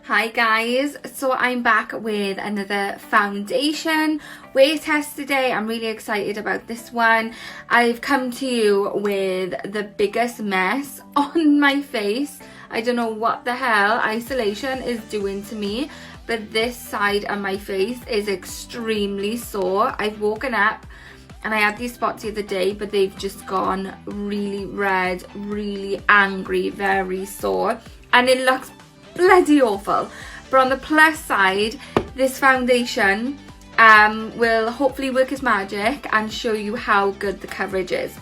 Hi guys, so I'm back with another foundation wear test today. I'm really excited about this one. I've come to you with the biggest mess on my face. I don't know what the hell isolation is doing to me, but this side of my face is extremely sore. I've woken up and I had these spots the other day, but they've just gone really red, really angry, very sore, and it looks bloody awful. But on the plus side, this foundation will hopefully work its magic and show you how good the coverage is.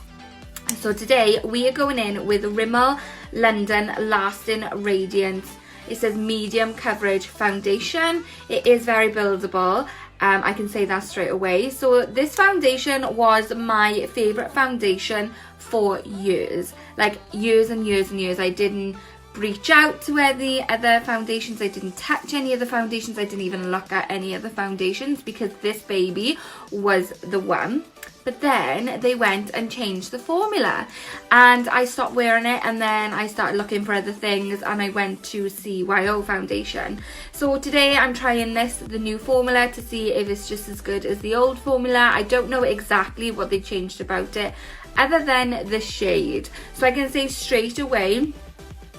So today we are going in with Rimmel London Lasting Radiance. It says medium coverage foundation. It is very buildable. I can say that straight away. So this foundation was my favorite foundation for years, like years and years and years. I didn't reach out to any other foundations, I didn't touch any other foundations, I didn't even look at any other foundations because this baby was the one. But then they went and changed the formula and I stopped wearing it, and then I started looking for other things and I went to CYO foundation. So today I'm trying the new formula, to see if it's just as good as the old formula. I don't know exactly what they changed about it other than the shade. So I can say straight away,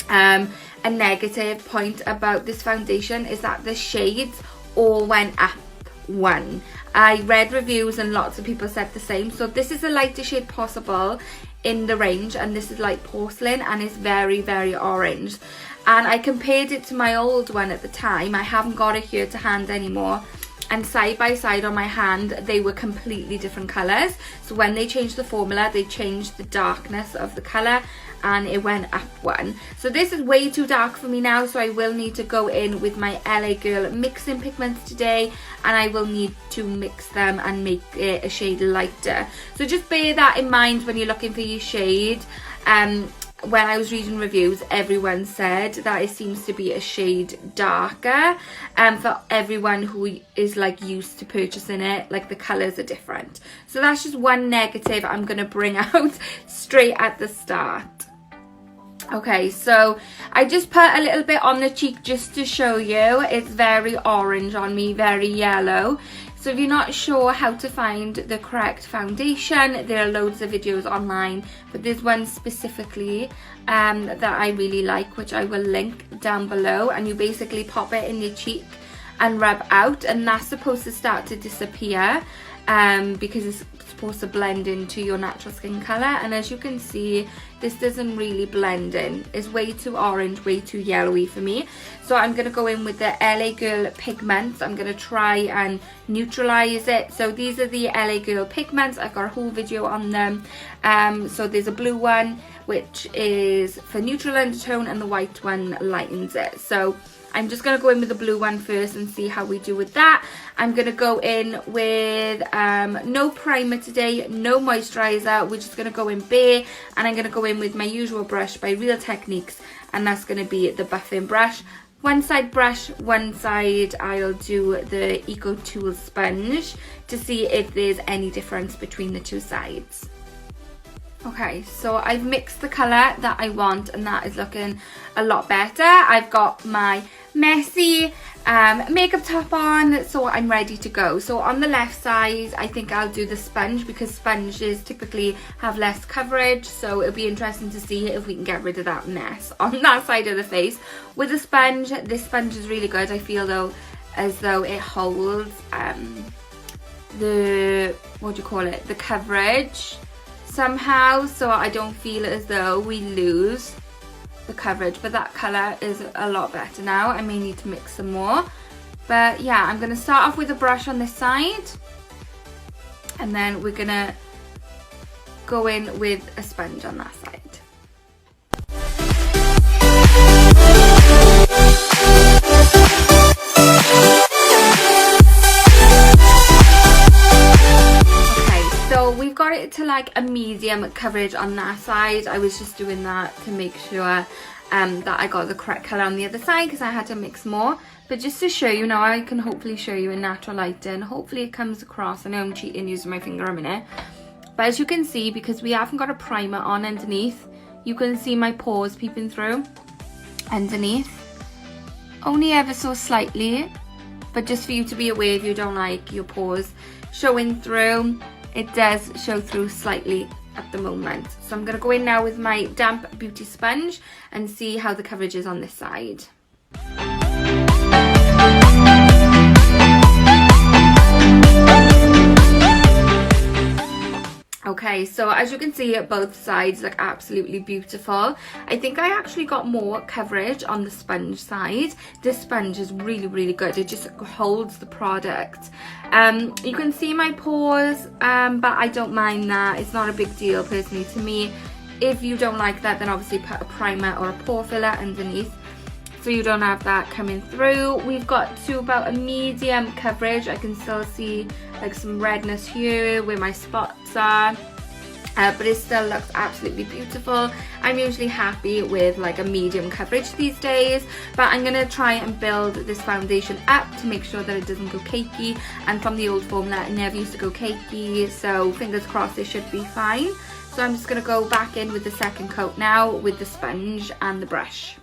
a negative point about this foundation is that the shades all went up one. I read reviews and lots of people said the same. So this is the lightest shade possible in the range, and this is like porcelain and it's very, very orange. And I compared it to my old one at the time. I haven't got it here to hand anymore, and side by side on my hand they were completely different colours. So when they changed the formula, they changed the darkness of the colour and it went up one. So this is way too dark for me now, so I will need to go in with my LA Girl mixing pigments today, and I will need to mix them and make it a shade lighter. So just bear that in mind when you're looking for your shade. When I was reading reviews, everyone said that it seems to be a shade darker, for everyone who is like used to purchasing it, like the colours are different. So that's just one negative I'm going to bring out straight at the start. Okay, so I just put a little bit on the cheek just to show you. It's very orange on me, very yellow. So if you're not sure how to find the correct foundation, there are loads of videos online, but there's one specifically that I really like, which I will link down below, and you basically pop it in your cheek and rub out, and that's supposed to start to disappear because it's supposed to blend into your natural skin colour. And as you can see, this doesn't really blend in. It's way too orange, way too yellowy for me. So I'm going to go in with the LA Girl pigments. I'm going to try and neutralise it. So these are the LA Girl pigments. I've got a whole video on them. So there's a blue one which is for neutral undertone, and the white one lightens it. So I'm just going to go in with the blue one first and see how we do with that. I'm going to go in with no primer today, no moisturiser. We're just going to go in bare, and I'm going to go in with my usual brush by Real Techniques, and that's going to be the buffing brush. One side brush, one side I'll do the Eco Tool sponge to see if there's any difference between the two sides. Okay, so I've mixed the colour that I want, and that is looking a lot better. I've got my messy makeup top on, so I'm ready to go. So on the left side, I think I'll do the sponge because sponges typically have less coverage, so it'll be interesting to see if we can get rid of that mess on that side of the face. With the sponge, this sponge is really good. I feel though as though it holds the, what do you call it, the coverage somehow, so I don't feel as though we lose the coverage. But that colour is a lot better now. I may need to mix some more, but yeah, I'm going to start off with a brush on this side, and then we're going to go in with a sponge on that side. So we've got it to like a medium coverage on that side. I was just doing that to make sure that I got the correct colour on the other side because I had to mix more. But just to show you, now I can hopefully show you in natural lighting. Hopefully it comes across. I know I'm cheating using my finger a minute. But as you can see, because we haven't got a primer on underneath, you can see my pores peeping through underneath. only ever so slightly, but just for you to be aware, if you don't like your pores showing through, it does show through slightly at the moment. So I'm going to go in now with my damp beauty sponge and see how the coverage is on this side. Okay, so as you can see, both sides look absolutely beautiful. I think I actually got more coverage on the sponge side. This sponge is really, really good. It just holds the product. You can see my pores, but I don't mind that. It's not a big deal personally to me. If you don't like that, then obviously put a primer or a pore filler underneath, so you don't have that coming through. We've got to about a medium coverage. I can still see like some redness here where my spots are, but it still looks absolutely beautiful. I'm usually happy with like a medium coverage these days, but I'm gonna try and build this foundation up to make sure that it doesn't go cakey, and from the old formula it never used to go cakey, so fingers crossed it should be fine. So I'm just gonna go back in with the second coat now with the sponge and the brush.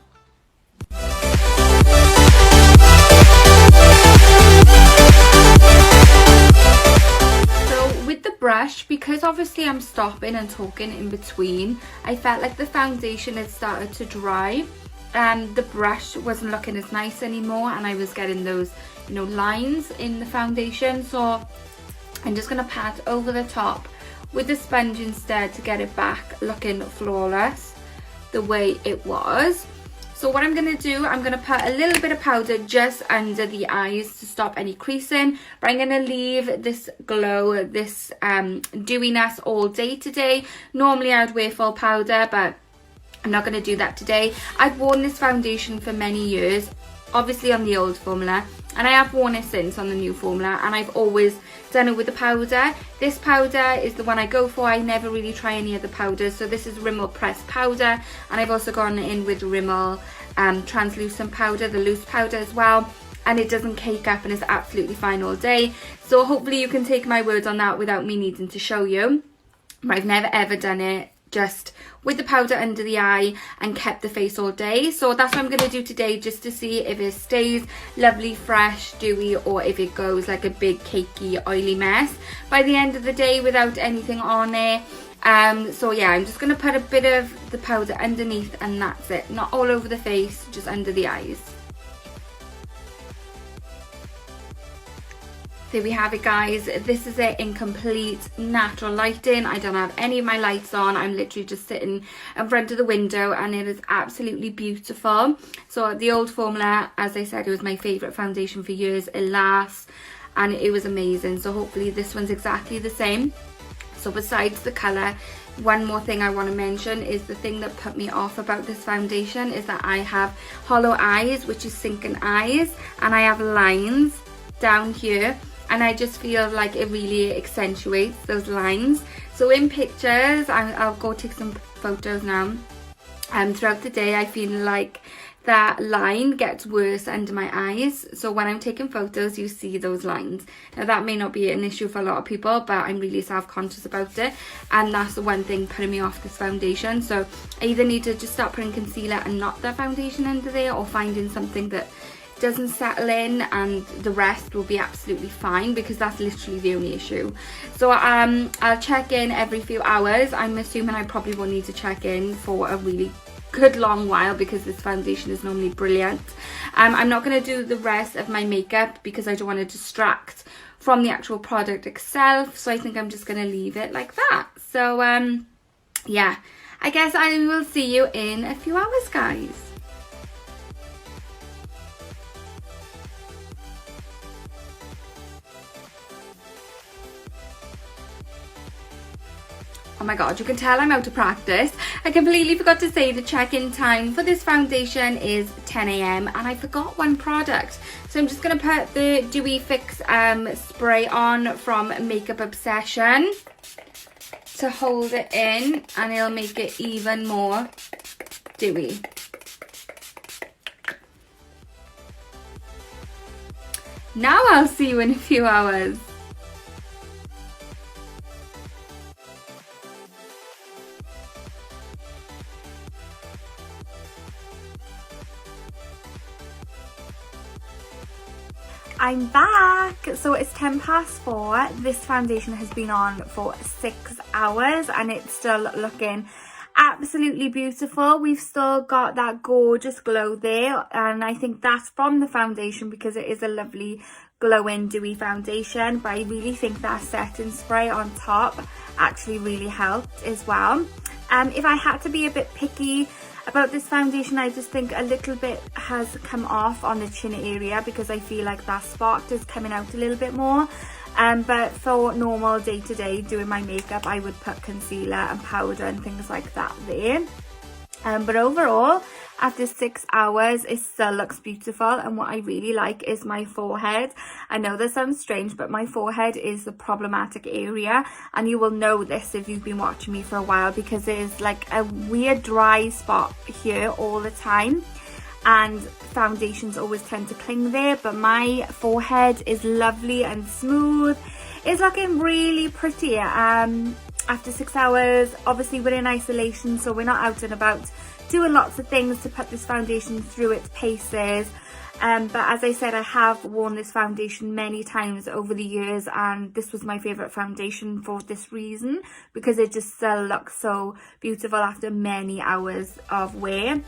With the brush, because obviously I'm stopping and talking in between, I felt like the foundation had started to dry and the brush wasn't looking as nice anymore, and I was getting those, you know, lines in the foundation. So I'm just going to pat over the top with the sponge instead to get it back looking flawless the way it was. So what I'm going to do, I'm going to put a little bit of powder just under the eyes to stop any creasing. But I'm going to leave this glow, this dewiness all day today. Normally I would wear full powder, but I'm not going to do that today. I've worn this foundation for many years, obviously on the old formula, and I have worn it since on the new formula, and I've always done it with the powder. This powder is the one I go for. I never really try any other powders. So this is Rimmel pressed powder, and I've also gone in with Rimmel translucent powder, the loose powder as well, and it doesn't cake up and is absolutely fine all day. So hopefully you can take my word on that without me needing to show you. But I've never ever done it just with the powder under the eye and kept the face all day. So that's what I'm going to do today, just to see if it stays lovely, fresh, dewy, or if it goes like a big cakey oily mess by the end of the day without anything on it. So yeah, I'm just going to put a bit of the powder underneath and that's it. Not all over the face, just under the eyes. There we have it, guys. This is it in complete natural lighting. I don't have any of my lights on. I'm literally just sitting in front of the window and it is absolutely beautiful. So the old formula, as I said, it was my favourite foundation for years. It lasts and it was amazing. So hopefully this one's exactly the same. So besides the colour, one more thing I want to mention is the thing that put me off about this foundation is that I have hollow eyes, which is sunken eyes, and I have lines down here. And I just feel like it really accentuates those lines. So in pictures, I'll go take some photos now. Throughout the day, I feel like that line gets worse under my eyes. So when I'm taking photos, you see those lines. Now that may not be an issue for a lot of people, but I'm really self-conscious about it. And that's the one thing putting me off this foundation. So I either need to just start putting concealer and not the foundation under there, or finding something that doesn't settle in and the rest will be absolutely fine, because that's literally the only issue. So I'll check in every few hours. I'm assuming I probably will need to check in for a really good long while, because this foundation is normally brilliant. I'm not going to do the rest of my makeup because I don't want to distract from the actual product itself, so I think I'm just going to leave it like that. So yeah, I guess I will see you in a few hours, guys. Oh my god, you can tell I'm out of practice. I completely forgot to say the check-in time for this foundation is 10 AM and I forgot one product. So I'm just going to put the Dewy Fix spray on from Makeup Obsession to hold it in, and it'll make it even more dewy. Now I'll see you in a few hours. I'm back. So it's 4:10. This foundation has been on for 6 hours and it's still looking absolutely beautiful. We've still got that gorgeous glow there, and I think that's from the foundation because it is a lovely glowing dewy foundation, but I really think that setting spray on top actually really helped as well. If I had to be a bit picky about this foundation, I just think a little bit has come off on the chin area because I feel like that spot is coming out a little bit more. But for normal day-to-day doing my makeup, I would put concealer and powder and things like that there. But overall, after 6 hours, it still looks beautiful, and what I really like is my forehead. I know that sounds strange, but my forehead is the problematic area, and you will know this if you've been watching me for a while because it is like a weird dry spot here all the time, and foundations always tend to cling there, but my forehead is lovely and smooth. It's looking really pretty. After 6 hours, obviously we're in isolation, so we're not out and about doing lots of things to put this foundation through its paces. But as I said, I have worn this foundation many times over the years, and this was my favourite foundation for this reason, because it just still looks so beautiful after many hours of wear.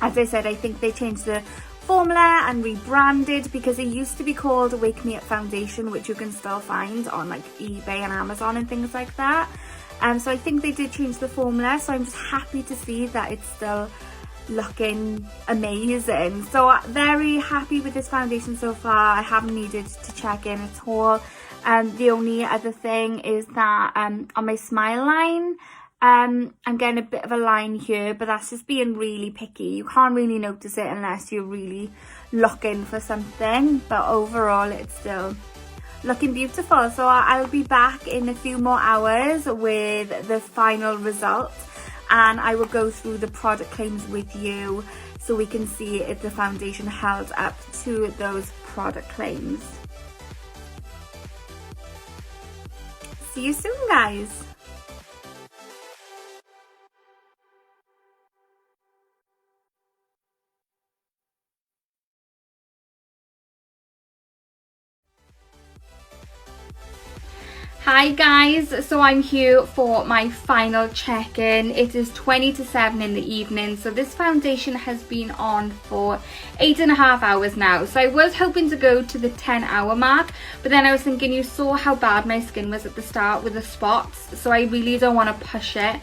As I said, I think they changed the formula and rebranded because it used to be called Wake Me Up Foundation, which you can still find on like eBay and Amazon and things like that. So I think they did change the formula, so I'm just happy to see that it's still looking amazing. So very happy with this foundation so far. I haven't needed to check in at all. The only other thing is that on my smile line, I'm getting a bit of a line here, but that's just being really picky. You can't really notice it unless you're really looking for something, but overall it's still looking beautiful. So I'll be back in a few more hours with the final result, and I will go through the product claims with you so we can see if the foundation held up to those product claims. See you soon, guys. Hi guys, so I'm here for my final check-in. It is 20 to 7 in the evening, so this foundation has been on for 8.5 hours now. So I was hoping to go to the 10-hour mark, but then I was thinking, you saw how bad my skin was at the start with the spots, so I really don't want to push it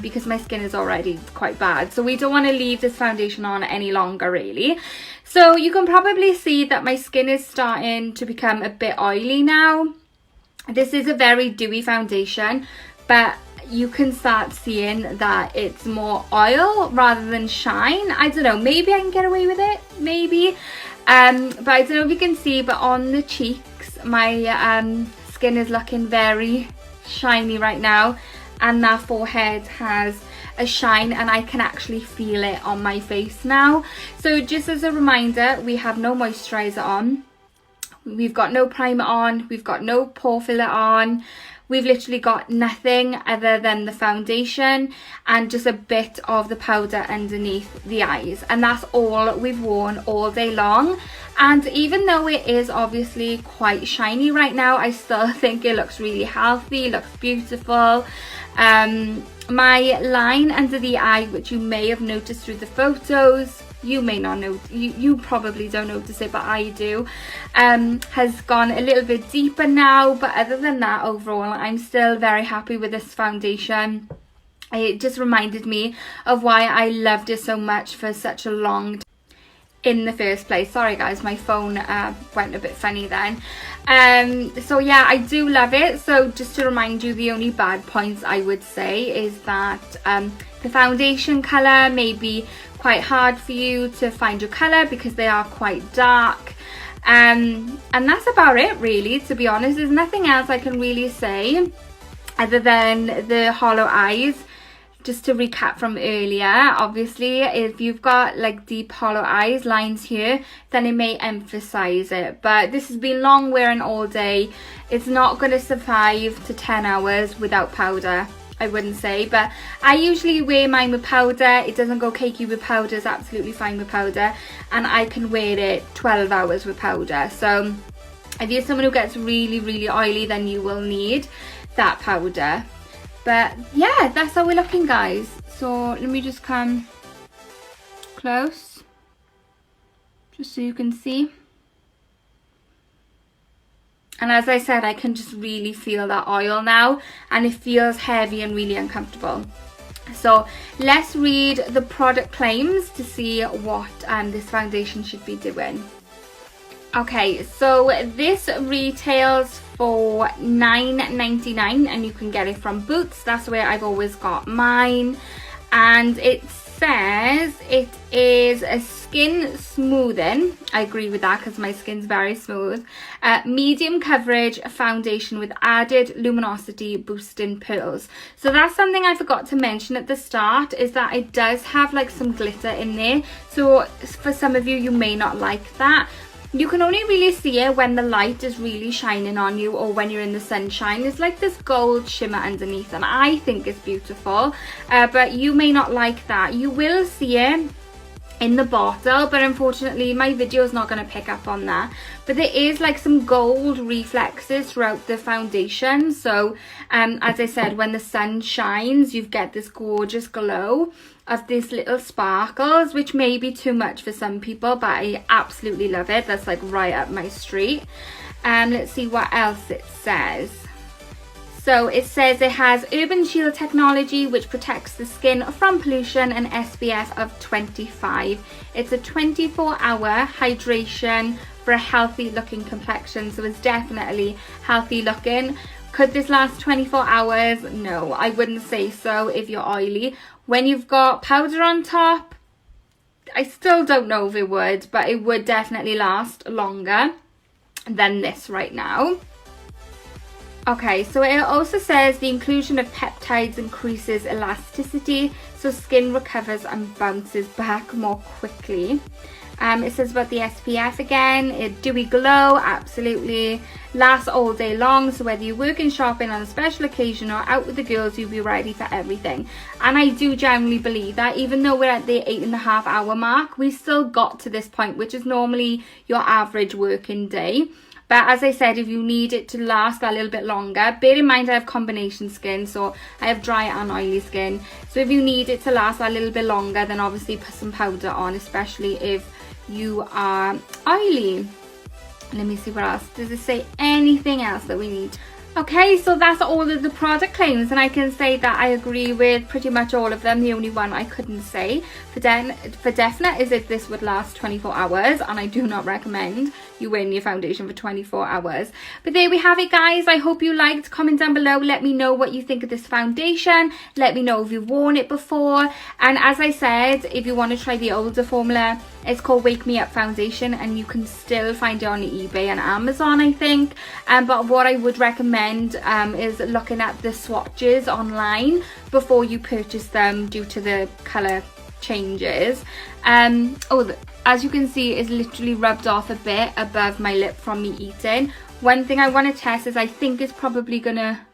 because my skin is already quite bad. So we don't want to leave this foundation on any longer really. So you can probably see that my skin is starting to become a bit oily now. This is a very dewy foundation, but you can start seeing that it's more oil rather than shine. I don't know, maybe I can get away with it, maybe. But I don't know if you can see, but on the cheeks, my skin is looking very shiny right now, and that forehead has a shine, and I can actually feel it on my face now. So just as a reminder, we have no moisturizer on. We've got no primer on, we've got no pore filler on, we've literally got nothing other than the foundation and just a bit of the powder underneath the eyes, and that's all we've worn all day long. And even though it is obviously quite shiny right now, I still think it looks really healthy, looks beautiful. My line under the eye, which you may have noticed through the photos, you may not know, you probably don't notice it, but I do, has gone a little bit deeper now. But other than that, overall I'm still very happy with this foundation. It just reminded me of why I loved it so much for such a long time in the first place. Sorry guys, my phone went a bit funny then. So yeah, I do love it. So just to remind you, the only bad points I would say is that the foundation colour may be quite hard for you to find your colour because they are quite dark, and that's about it really, to be honest. There's nothing else I can really say other than the hollow eyes. Just to recap from earlier, obviously if you've got like deep hollow eyes lines here, then it may emphasize it, but this has been long wearing all day. It's not going to survive to 10 hours without powder. I wouldn't say, but I usually wear mine with powder. It doesn't go cakey with powder, it's absolutely fine with powder, and I can wear it 12 hours with powder. So if you're someone who gets really oily, then you will need that powder. But yeah, that's how we're looking, guys. So let me just come close just so you can see. And as I said, I can just really feel that oil now, and it feels heavy and really uncomfortable. So let's read the product claims to see what this foundation should be doing. Okay, so this retails for $9.99 and you can get it from Boots. That's where I've always got mine. And it says it is a skin smoothing. I agree with that because my skin's very smooth. Medium coverage foundation with added luminosity boosting pearls. So that's something I forgot to mention at the start, is that it does have like some glitter in there. So for some of you, you may not like that. You can only really see it when the light is really shining on you or when you're in the sunshine. It's like this gold shimmer underneath, and I think it's beautiful, but you may not like that. You will see it in the bottle, but unfortunately my video is not going to pick up on that. But there is like some gold reflexes throughout the foundation, so as I said, when the sun shines you get this gorgeous glow of these little sparkles, which may be too much for some people, but I absolutely love it. That's like right up my street. Let's see what else it says. So it says it has Urban Shield technology, which protects the skin from pollution, and SPF of 25. It's a 24-hour hydration for a healthy looking complexion, so it's definitely healthy looking. Could this last 24 hours? No, I wouldn't say so if you're oily. When you've got powder on top, I still don't know if it would, but it would definitely last longer than this right now. Okay, so it also says the inclusion of peptides increases elasticity, so skin recovers and bounces back more quickly. It says about the SPF again, a dewy glow, absolutely, lasts all day long, so whether you're working, shopping on a special occasion or out with the girls, you'll be ready for everything. And I do generally believe that even though we're at the 8.5 hour mark, we still got to this point, which is normally your average working day. But as I said, if you need it to last a little bit longer, bear in mind I have combination skin, so I have dry and oily skin. So if you need it to last a little bit longer, then obviously put some powder on, especially if you are oily. Let me see what else. Does it say anything else that we need? Okay, so that's all of the product claims, and I can say that I agree with pretty much all of them. The only one I couldn't say for definite is if this would last 24 hours, and I do not recommend you wearing your foundation for 24 hours. But there we have it, guys. I hope you liked. Comment down below, let me know what you think of this foundation. Let me know if you've worn it before. And as I said, if you want to try the older formula, it's called Wake Me Up Foundation, and you can still find it on eBay and Amazon, I think. But what I would recommend is looking at the swatches online before you purchase them, due to the colour changes. As you can see, it's literally rubbed off a bit above my lip from me eating. One thing I want to test is I think it's probably gonna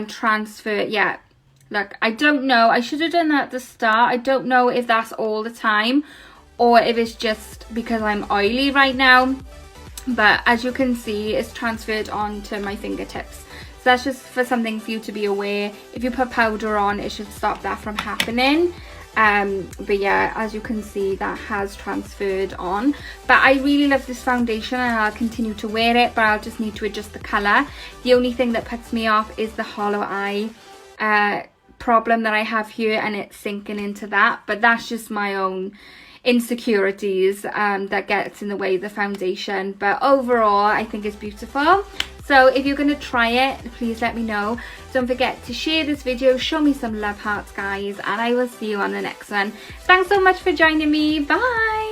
transfer. Yeah, look, I don't know, I should have done that at the start. I don't know if that's all the time or if it's just because I'm oily right now, but as you can see, it's transferred onto my fingertips. So that's just for something for you to be aware. If you put powder on, it should stop that from happening. But yeah, as you can see, that has transferred on. But I really love this foundation and I'll continue to wear it, but I'll just need to adjust the colour. The only thing that puts me off is the hollow eye problem that I have here, and it's sinking into that. But that's just my own insecurities that gets in the way of the foundation. But overall, I think it's beautiful. So if you're going to try it, please let me know. Don't forget to share this video, show me some love hearts, guys, and I will see you on the next one. Thanks so much for joining me. Bye.